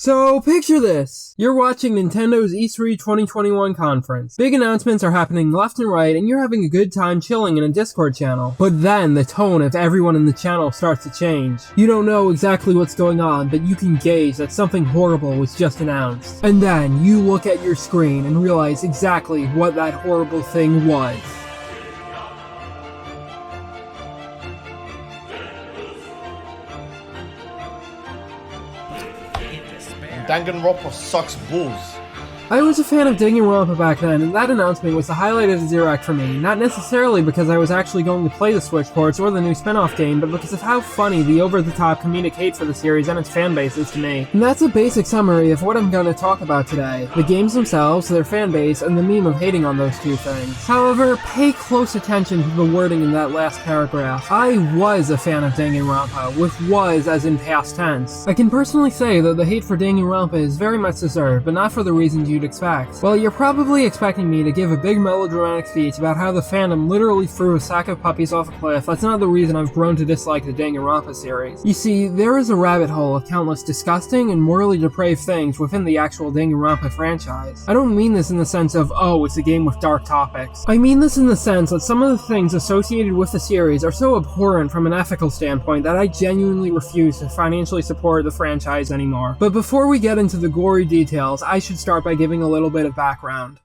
So, picture this. You're watching Nintendo's E3 2021 conference. Big announcements are happening left and right, and you're having a good time chilling in a Discord channel. But then, the tone of everyone in the channel starts to change. You don't know exactly what's going on, but you can gauge that something horrible was just announced. And then, you look at your screen and realize exactly what that horrible thing was. Danganronpa sucks balls. I was a fan of Danganronpa back then, and that announcement was the highlight of the Direct for me, not necessarily because I was actually going to play the Switch ports or the new spin-off game, but because of how funny the over-the-top comedic hate for the series and its fanbase is to me. And that's a basic summary of what I'm going to talk about today. The games themselves, their fanbase, and the meme of hating on those two things. However, pay close attention to the wording in that last paragraph. I was a fan of Danganronpa, with was as in past tense. I can personally say that the hate for Danganronpa is very much deserved, but not for the reasons you'd expect. Well, you're probably expecting me to give a big melodramatic speech about how the fandom literally threw a sack of puppies off a cliff. That's not the reason I've grown to dislike the Danganronpa series. You see, there is a rabbit hole of countless disgusting and morally depraved things within the actual Danganronpa franchise. I don't mean this in the sense of, oh, it's a game with dark topics. I mean this in the sense that some of the things associated with the series are so abhorrent from an ethical standpoint that I genuinely refuse to financially support the franchise anymore. But before we get into the gory details, I should start by giving a little bit of background.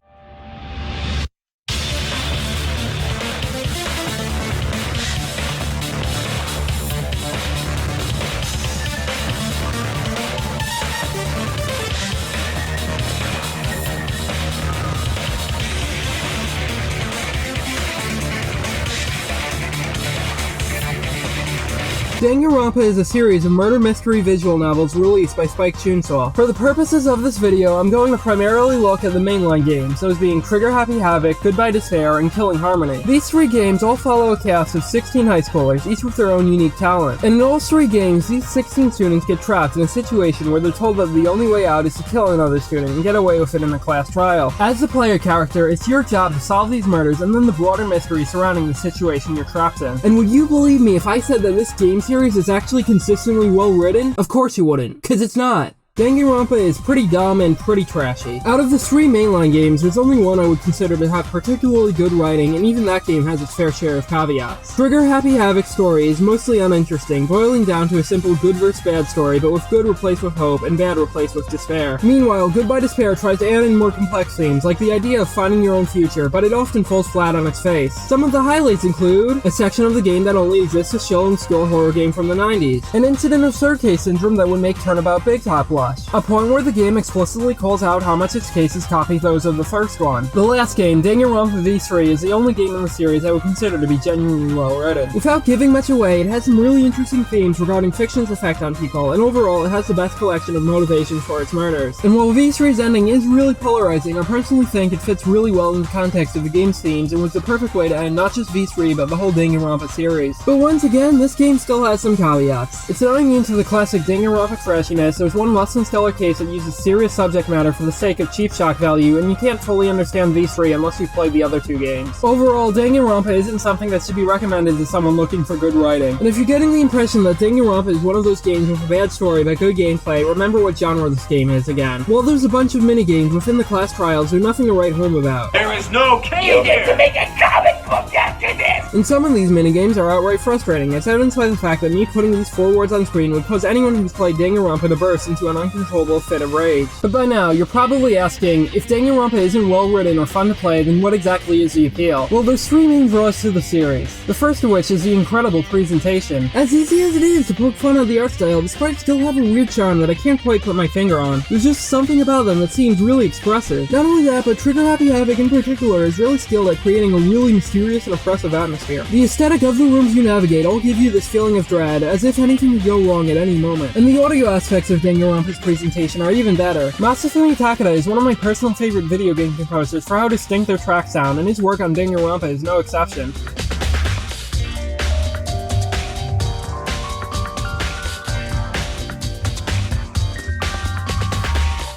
Danganronpa is a series of murder mystery visual novels released by Spike Chunsoul. For the purposes of this video, I'm going to primarily look at the mainline games, those being Trigger Happy Havoc, Goodbye Despair, and Killing Harmony. These three games all follow a cast of 16 high schoolers, each with their own unique talent. And in all three games, these 16 students get trapped in a situation where they're told that the only way out is to kill another student and get away with it in a class trial. As the player character, it's your job to solve these murders and then the broader mystery surrounding the situation you're trapped in. And would you believe me if I said that this game series is actually consistently well written? Of course you wouldn't, cause it's not. Danganronpa is pretty dumb and pretty trashy. Out of the three mainline games, there's only one I would consider to have particularly good writing, and even that game has its fair share of caveats. Trigger Happy Havoc's story is mostly uninteresting, boiling down to a simple good versus bad story, but with good replaced with hope and bad replaced with despair. Meanwhile, Goodbye Despair tries to add in more complex themes, like the idea of finding your own future, but it often falls flat on its face. Some of the highlights include a section of the game that only exists to show and score horror game from the 90s, an incident of third case syndrome that would make Turnabout Big Top blush, a point where the game explicitly calls out how much its cases copy those of the first one. The last game, Danganronpa V3, is the only game in the series I would consider to be genuinely well written. Without giving much away, it has some really interesting themes regarding fiction's effect on people, and overall it has the best collection of motivations for its murders. And while V3's ending is really polarizing, I personally think it fits really well in the context of the game's themes and was the perfect way to end not just V3 but the whole Danganronpa series. But once again, this game still has some caveats. It's not immune to the classic Danganronpa trashiness. There's one less than stellar case that uses serious subject matter for the sake of cheap shock value, and you can't fully understand V3 unless you've played the other two games. Overall, Danganronpa isn't something that should be recommended to someone looking for good writing. And if you're getting the impression that Danganronpa is one of those games with a bad story but good gameplay, remember what genre this game is again. While there's a bunch of minigames within the class trials, they're nothing to write home about. There is no king here! You get to make a comic book after this! And some of these minigames are outright frustrating, as evidenced by the fact that me putting these 4 words on screen would cause anyone who's played Danganronpa to burst into an uncontrollable fit of rage. But by now, you're probably asking, if Danganronpa isn't well written or fun to play, then what exactly is the appeal? Well, there's 3 main draws to the series. The first of which is the incredible presentation. As easy as it is to poke fun at the art style, the sprites still have a weird charm that I can't quite put my finger on. There's just something about them that seems really expressive. Not only that, but Trigger Happy Havoc in particular is really skilled at creating a really mysterious and oppressive atmosphere. The aesthetic of the rooms you navigate all give you this feeling of dread, as if anything could go wrong at any moment. And the audio aspects of Danganronpa's presentation are even better. Masafumi Takeda is one of my personal favorite video game composers for how distinct their tracks sound, and his work on Danganronpa is no exception.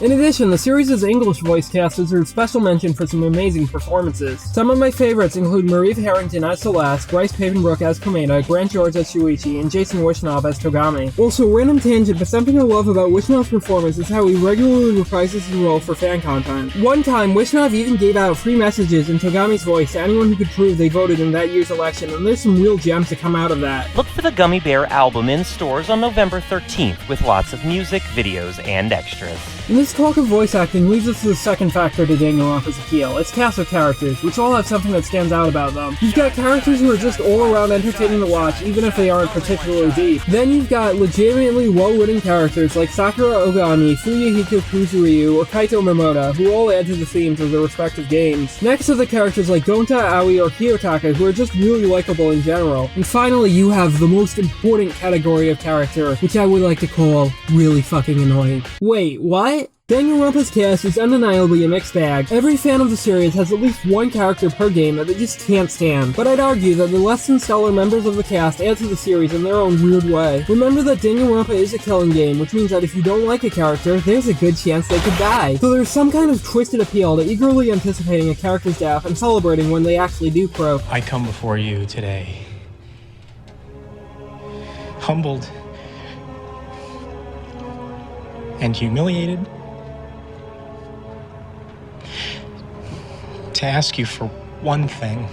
In addition, the series' English voice cast deserves special mention for some amazing performances. Some of my favorites include Marie Harrington as Celeste, Bryce Papenbrook as Komeda, Grant George as Shuichi, and Jason Wishnoff as Togami. Also, random tangent, but something I love about Wishnoff's performance is how he regularly reprises his role for fan content. One time, Wishnoff even gave out free messages in Togami's voice to anyone who could prove they voted in that year's election, and there's some real gems to come out of that. Look for the Gummy Bear album in stores on November 13th with lots of music, videos, and extras. And this talk of voice acting leads us to the second factor to Danganronpa's appeal, its cast of characters, which all have something that stands out about them. You've got characters who are just all around entertaining to watch, even if they aren't particularly deep. Then you've got legitimately well-written characters like Sakura Ogami, Fuyuhiko Kuzuryu, or Kaito Momoda, who all add to the themes of their respective games. Next are the characters like Gonta, Aoi, or Kiyotaka, who are just really likable in general. And finally, you have the most important category of character, which I would like to call really fucking annoying. Wait, what? Danganronpa's cast is undeniably a mixed bag. Every fan of the series has at least one character per game that they just can't stand, but I'd argue that the less than stellar members of the cast add to the series in their own weird way. Remember that Danganronpa is a killing game, which means that if you don't like a character, there's a good chance they could die. So there's some kind of twisted appeal to eagerly anticipating a character's death and celebrating when they actually do croak. I come before you today, humbled and humiliated, to ask you for one thing.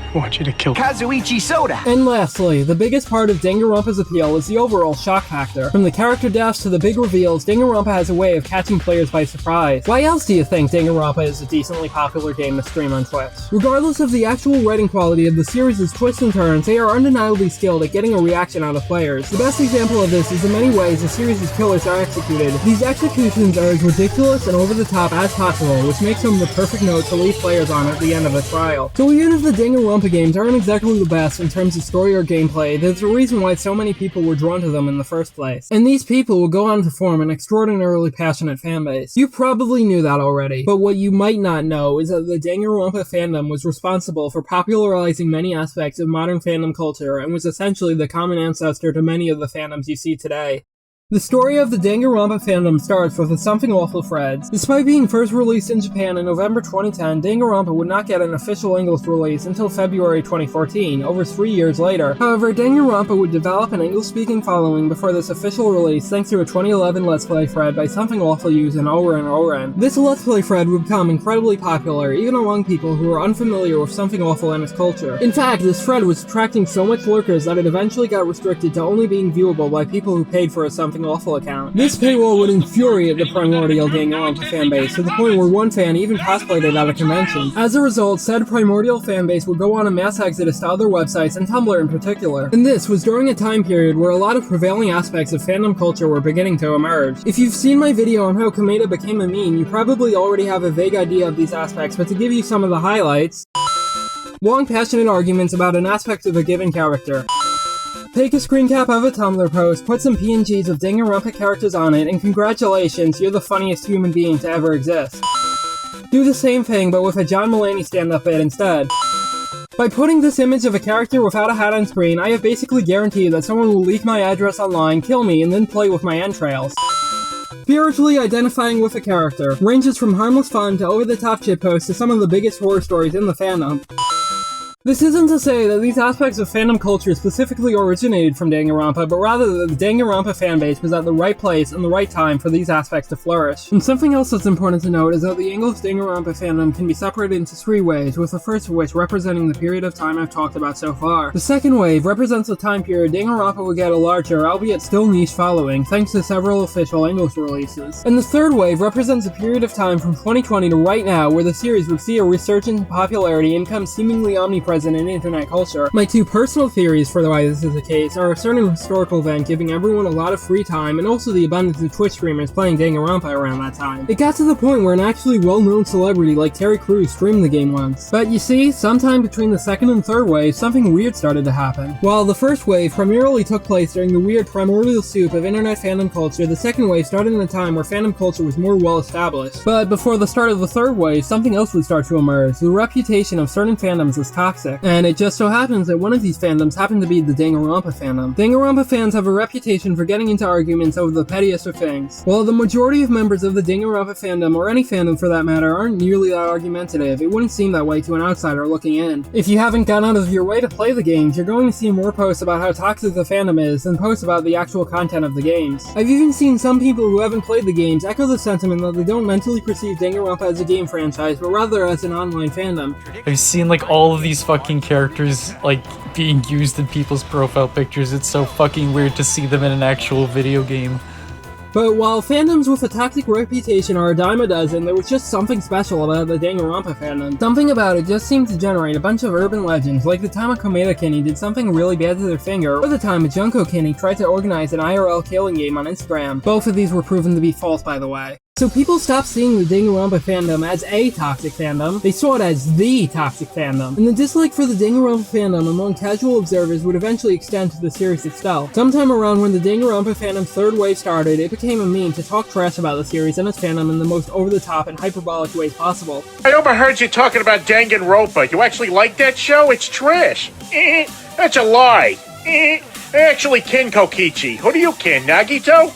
I want you to kill Kazuichi Soda! And lastly, the biggest part of Danganronpa's appeal is the overall shock factor. From the character deaths to the big reveals, Danganronpa has a way of catching players by surprise. Why else do you think Danganronpa is a decently popular game to stream on Twitch? Regardless of the actual writing quality of the series' twists and turns, they are undeniably skilled at getting a reaction out of players. The best example of this is the many ways the series' killers are executed. These executions are as ridiculous and over the top as possible, which makes them the perfect note to leave players on at the end of a trial. So even if the Danganronpa games aren't exactly the best in terms of story or gameplay, there's a reason why so many people were drawn to them in the first place. And these people will go on to form an extraordinarily passionate fanbase. You probably knew that already, but what you might not know is that the Danganronpa fandom was responsible for popularizing many aspects of modern fandom culture and was essentially the common ancestor to many of the fandoms you see today. The story of the Danganronpa fandom starts with the Something Awful threads. Despite being first released in Japan in November 2010, Danganronpa would not get an official English release until February 2014, over 3 years later. However, Danganronpa would develop an English-speaking following before this official release thanks to a 2011 Let's Play thread by Something Awful user Oren. This Let's Play thread would become incredibly popular, even among people who were unfamiliar with Something Awful and its culture. In fact, this thread was attracting so much lurkers that it eventually got restricted to only being viewable by people who paid for a Something Awful account. This paywall would infuriate the primordial Danganronpa fanbase to the point where one fan even cosplayed it at a convention. As a result, said primordial fanbase would go on a mass exodus to other websites and Tumblr in particular. And this was during a time period where a lot of prevailing aspects of fandom culture were beginning to emerge. If you've seen my video on how Komeda became a meme, you probably already have a vague idea of these aspects, but to give you some of the highlights: long passionate arguments about an aspect of a given character. Take a screen cap of a Tumblr post, put some PNGs of Danganronpa characters on it, and congratulations, you're the funniest human being to ever exist. Do the same thing, but with a John Mulaney stand-up bit instead. By putting this image of a character without a hat on screen, I have basically guaranteed that someone will leak my address online, kill me, and then play with my entrails. Spiritually identifying with a character ranges from harmless fun to over-the-top shitposts to some of the biggest horror stories in the fandom. This isn't to say that these aspects of fandom culture specifically originated from Danganronpa, but rather that the Danganronpa fanbase was at the right place and the right time for these aspects to flourish. And something else that's important to note is that the English Danganronpa fandom can be separated into 3 waves, with the first of which representing the period of time I've talked about so far. The second wave represents the time period Danganronpa would get a larger, albeit still niche following, thanks to several official English releases. And the third wave represents a period of time from 2020 to right now where the series would see a resurgence in popularity and become seemingly omnipresent in internet culture. My 2 personal theories for why this is the case are a certain historical event giving everyone a lot of free time and also the abundance of Twitch streamers playing Danganronpa around that time. It got to the point where an actually well-known celebrity like Terry Crews streamed the game once. But you see, sometime between the second and third wave, something weird started to happen. While the first wave primarily took place during the weird primordial soup of internet fandom culture, the second wave started in a time where fandom culture was more well-established. But before the start of the third wave, something else would start to emerge: the reputation of certain fandoms as toxic. toxic. And it just so happens that one of these fandoms happened to be the Danganronpa fandom. Danganronpa fans have a reputation for getting into arguments over the pettiest of things. While the majority of members of the Danganronpa fandom, or any fandom for that matter, aren't nearly that argumentative, it wouldn't seem that way to an outsider looking in. If you haven't gone out of your way to play the games, you're going to see more posts about how toxic the fandom is than posts about the actual content of the games. I've even seen some people who haven't played the games echo the sentiment that they don't mentally perceive Danganronpa as a game franchise, but rather as an online fandom. I've seen like all of these fucking characters like being used in people's profile pictures. It's so fucking weird to see them in an actual video game. But while fandoms with a toxic reputation are a dime a dozen, there was just something special about the Danganronpa fandom. Something about it just seemed to generate a bunch of urban legends, like the time a Komeda Kenny did something really bad to their finger, or the time a Junko Kenny tried to organize an IRL killing game on Instagram. Both of these were proven to be false, by the way. So people stopped seeing the Danganronpa fandom as a toxic fandom, they saw it as the toxic fandom. And the dislike for the Danganronpa fandom among casual observers would eventually extend to the series itself. Sometime around when the Danganronpa fandom's third wave started, it became a meme to talk trash about the series and its fandom in the most over-the-top and hyperbolic ways possible. I overheard you talking about Danganronpa. You actually like that show? It's trash. That's a lie. Actually, kin Kokichi. Who do you kin, Nagito?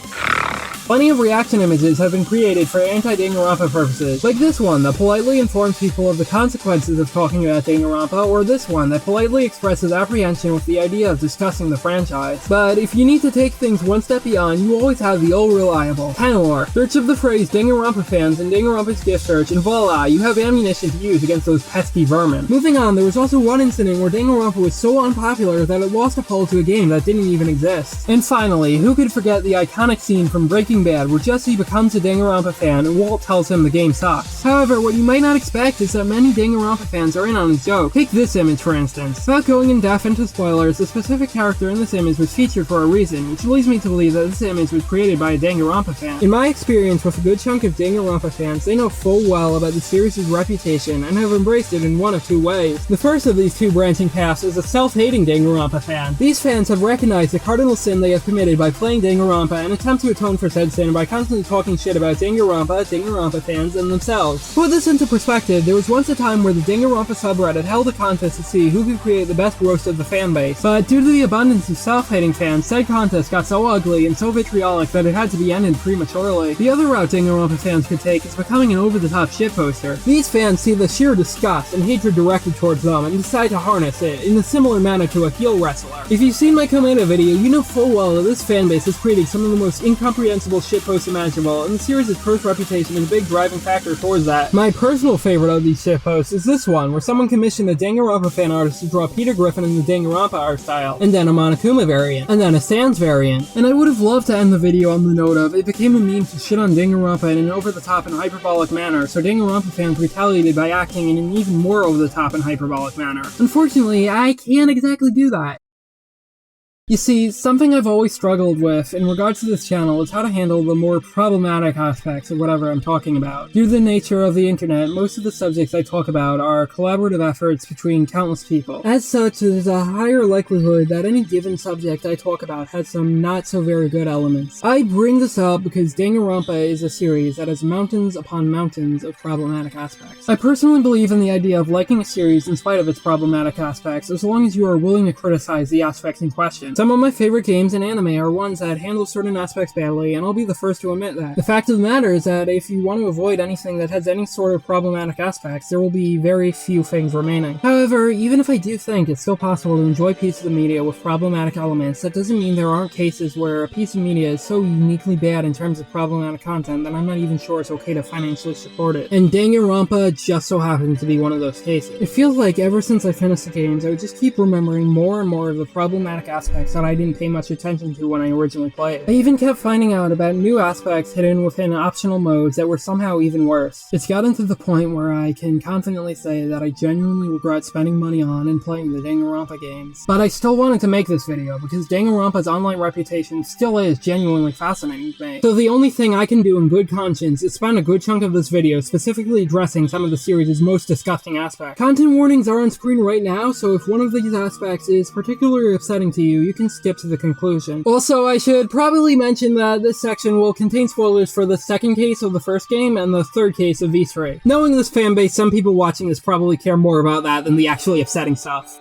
Plenty of reaction images have been created for anti-Danganronpa purposes, like this one that politely informs people of the consequences of talking about Danganronpa, or this one that politely expresses apprehension with the idea of discussing the franchise. But if you need to take things one step beyond, you always have the old reliable Tanalore. Search of the phrase Danganronpa fans in Danganronpa's gift search, and voila, you have ammunition to use against those pesky vermin. Moving on, there was also one incident where Danganronpa was so unpopular that it lost a poll to a game that didn't even exist. And finally, who could forget the iconic scene from Breaking Bad where Jesse becomes a Danganronpa fan and Walt tells him the game sucks. However, what you might not expect is that many Danganronpa fans are in on his joke. Take this image for instance. Without going in depth into spoilers, the specific character in this image was featured for a reason, which leads me to believe that this image was created by a Danganronpa fan. In my experience with a good chunk of Danganronpa fans, they know full well about the series' reputation and have embraced it in one of two ways. The first of these two branching paths is a self-hating Danganronpa fan. These fans have recognized the cardinal sin they have committed by playing Danganronpa and attempt to atone for said sin by constantly talking shit about Danganronpa fans, and themselves. To put this into perspective, there was once a time where the Danganronpa subreddit held a contest to see who could create the best roast of the fanbase, but due to the abundance of self-hating fans, said contest got so ugly and so vitriolic that it had to be ended prematurely. The other route Danganronpa fans could take is becoming an over-the-top shitposter. These fans see the sheer disgust and hatred directed towards them and decide to harness it in a similar manner to a heel wrestler. If you've seen my Komeda video, you know full well that this fanbase is creating some of the most incomprehensible shitposts imaginable, and the series' first reputation is a big driving factor towards that. My personal favorite of these shitposts is this one, where someone commissioned a Danganronpa fan artist to draw Peter Griffin in the Danganronpa art style, and then a Monokuma variant, and then a Sans variant. And I would have loved to end the video on the note of, it became a meme to shit on Danganronpa in an over-the-top and hyperbolic manner, so Danganronpa fans retaliated by acting in an even more over-the-top and hyperbolic manner. Unfortunately, I can't exactly do that. You see, something I've always struggled with in regards to this channel is how to handle the more problematic aspects of whatever I'm talking about. Due to the nature of the internet, most of the subjects I talk about are collaborative efforts between countless people. As such, there's a higher likelihood that any given subject I talk about has some not so very good elements. I bring this up because Danganronpa is a series that has mountains upon mountains of problematic aspects. I personally believe in the idea of liking a series in spite of its problematic aspects, as long as you are willing to criticize the aspects in question. Some of my favorite games and anime are ones that handle certain aspects badly, and I'll be the first to admit that. The fact of the matter is that if you want to avoid anything that has any sort of problematic aspects, there will be very few things remaining. However, even if I do think it's still possible to enjoy pieces of media with problematic elements, that doesn't mean there aren't cases where a piece of media is so uniquely bad in terms of problematic content that I'm not even sure it's okay to financially support it. And Danganronpa just so happens to be one of those cases. It feels like ever since I finished the games, I would just keep remembering more and more of the problematic aspects that I didn't pay much attention to when I originally played. I even kept finding out about new aspects hidden within optional modes that were somehow even worse. It's gotten to the point where I can confidently say that I genuinely regret spending money on and playing the Danganronpa games. But I still wanted to make this video because Danganronpa's online reputation still is genuinely fascinating to me. So the only thing I can do in good conscience is spend a good chunk of this video specifically addressing some of the series' most disgusting aspects. Content warnings are on screen right now, so if one of these aspects is particularly upsetting to you, you you can skip to the conclusion. Also, I should probably mention that this section will contain spoilers for the second case of the first game and the third case of V3. Knowing this fanbase, some people watching this probably care more about that than the actually upsetting stuff.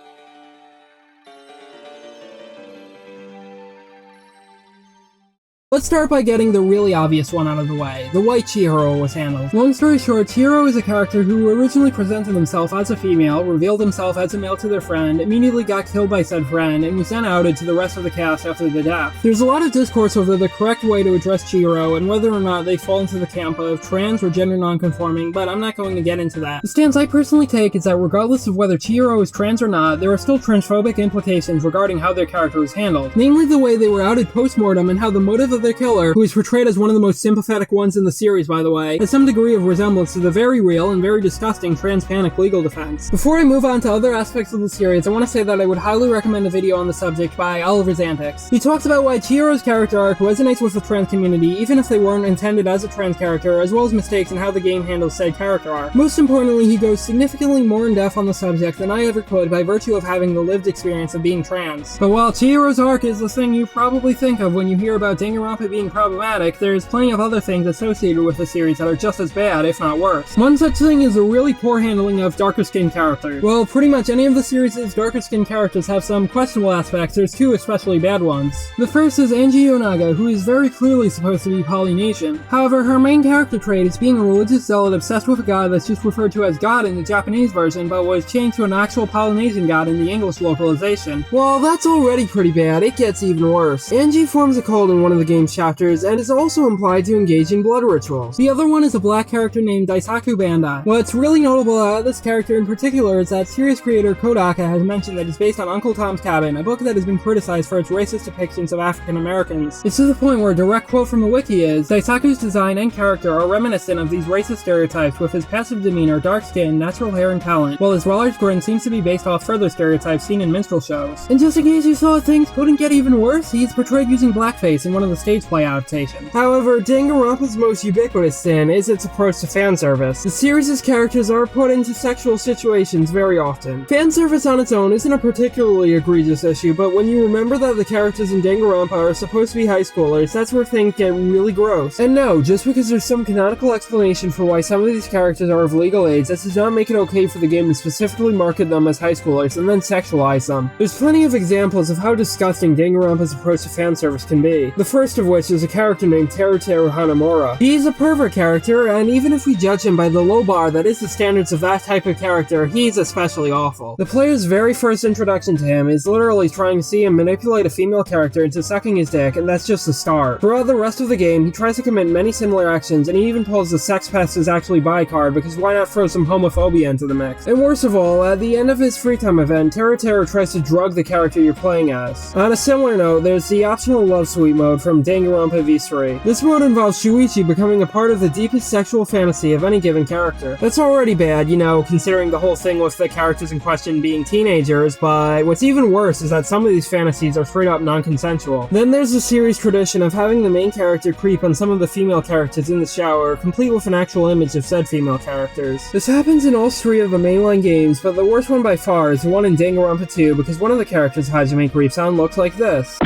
Let's start by getting the really obvious one out of the way, the way Chihiro was handled. Long story short, Chihiro is a character who originally presented himself as a female, revealed himself as a male to their friend, immediately got killed by said friend, and was then outed to the rest of the cast after the death. There's a lot of discourse over the correct way to address Chihiro and whether or not they fall into the camp of trans or gender non-conforming, but I'm not going to get into that. The stance I personally take is that regardless of whether Chihiro is trans or not, there are still transphobic implications regarding how their character was handled. Namely the way they were outed post-mortem and how the motive of their killer, who is portrayed as one of the most sympathetic ones in the series by the way, has some degree of resemblance to the very real and very disgusting trans panic legal defense. Before I move on to other aspects of the series, I want to say that I would highly recommend a video on the subject by Oliver's Antics. He talks about why Chihiro's character arc resonates with the trans community even if they weren't intended as a trans character, as well as mistakes in how the game handles said character arc. Most importantly, he goes significantly more in depth on the subject than I ever could by virtue of having the lived experience of being trans. But while Chihiro's arc is the thing you probably think of when you hear about Danganronpa being problematic, there's plenty of other things associated with the series that are just as bad, if not worse. One such thing is a really poor handling of darker-skinned characters. Well, pretty much any of the series' darker-skinned characters have some questionable aspects. There's two especially bad ones. The first is Angie Yonaga, who is very clearly supposed to be Polynesian. However, her main character trait is being a religious zealot obsessed with a god that's just referred to as God in the Japanese version, but was changed to an actual Polynesian god in the English localization. Well, that's already pretty bad, it gets even worse. Angie forms a cult in one of the game's chapters, and is also implied to engage in blood rituals. The other one is a black character named Daisaku Bandai. What's really notable about this character in particular is that series creator Kodaka has mentioned that it's based on Uncle Tom's Cabin, a book that has been criticized for its racist depictions of African Americans. It's to the point where a direct quote from the wiki is, Daisaku's design and character are reminiscent of these racist stereotypes with his passive demeanor, dark skin, natural hair, and talent, while his large grin seems to be based off further stereotypes seen in minstrel shows. And just in case you thought things couldn't get even worse, he's portrayed using blackface in one of the stage play adaptations. However, Danganronpa's most ubiquitous sin is its approach to fan service. The series' characters are put into sexual situations very often. Fan service on its own isn't a particularly egregious issue, but when you remember that the characters in Danganronpa are supposed to be high schoolers, that's where things get really gross. And no, just because there's some canonical explanation for why some of these characters are of legal age, that does not make it okay for the game to specifically market them as high schoolers and then sexualize them. There's plenty of examples of how disgusting Danganronpa's approach to fan service can be. The first of which is a character named Teruteru Hanamura. He's a pervert character, and even if we judge him by the low bar that is the standards of that type of character, he's especially awful. The player's very first introduction to him is literally trying to see him manipulate a female character into sucking his dick, and that's just the start. Throughout the rest of the game, he tries to commit many similar actions, and he even pulls the sex pest is actually bi card, because why not throw some homophobia into the mix? And worst of all, at the end of his free time event, Teruteru tries to drug the character you're playing as. On a similar note, there's the optional Love Suite mode from Danganronpa V3. This mode involves Shuichi becoming a part of the deepest sexual fantasy of any given character. That's already bad, you know, considering the whole thing with the characters in question being teenagers, but what's even worse is that some of these fantasies are straight up non-consensual. Then there's the series tradition of having the main character creep on some of the female characters in the shower, complete with an actual image of said female characters. This happens in all three of the mainline games, but the worst one by far is the one in Danganronpa 2 because one of the characters Hajime creeps on looks like this.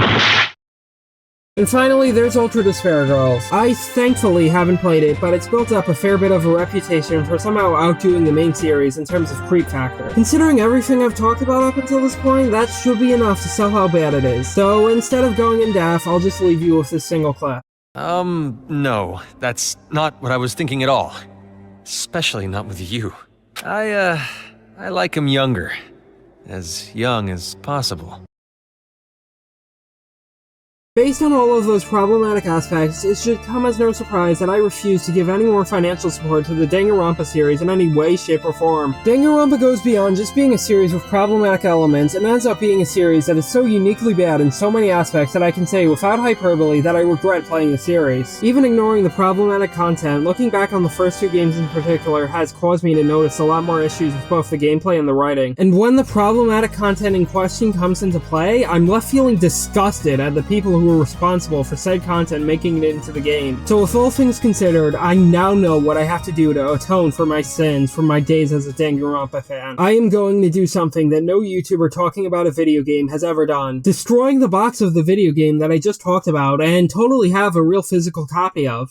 And finally, there's Ultra Despair Girls. I thankfully haven't played it, but it's built up a fair bit of a reputation for somehow outdoing the main series in terms of creep factor. Considering everything I've talked about up until this point, that should be enough to sell how bad it is. So instead of going in depth, I'll just leave you with this single clip. No, that's not what I was thinking at all. Especially not with you. I like him younger. As young as possible. Based on all of those problematic aspects, it should come as no surprise that I refuse to give any more financial support to the Danganronpa series in any way, shape, or form. Danganronpa goes beyond just being a series with problematic elements and ends up being a series that is so uniquely bad in so many aspects that I can say without hyperbole that I regret playing the series. Even ignoring the problematic content, looking back on the first two games in particular has caused me to notice a lot more issues with both the gameplay and the writing. And when the problematic content in question comes into play, I'm left feeling disgusted at the people who who were responsible for said content making it into the game. So with all things considered, I now know what I have to do to atone for my sins from my days as a Danganronpa fan. I am going to do something that no YouTuber talking about a video game has ever done. Destroying the box of the video game that I just talked about and totally have a real physical copy of.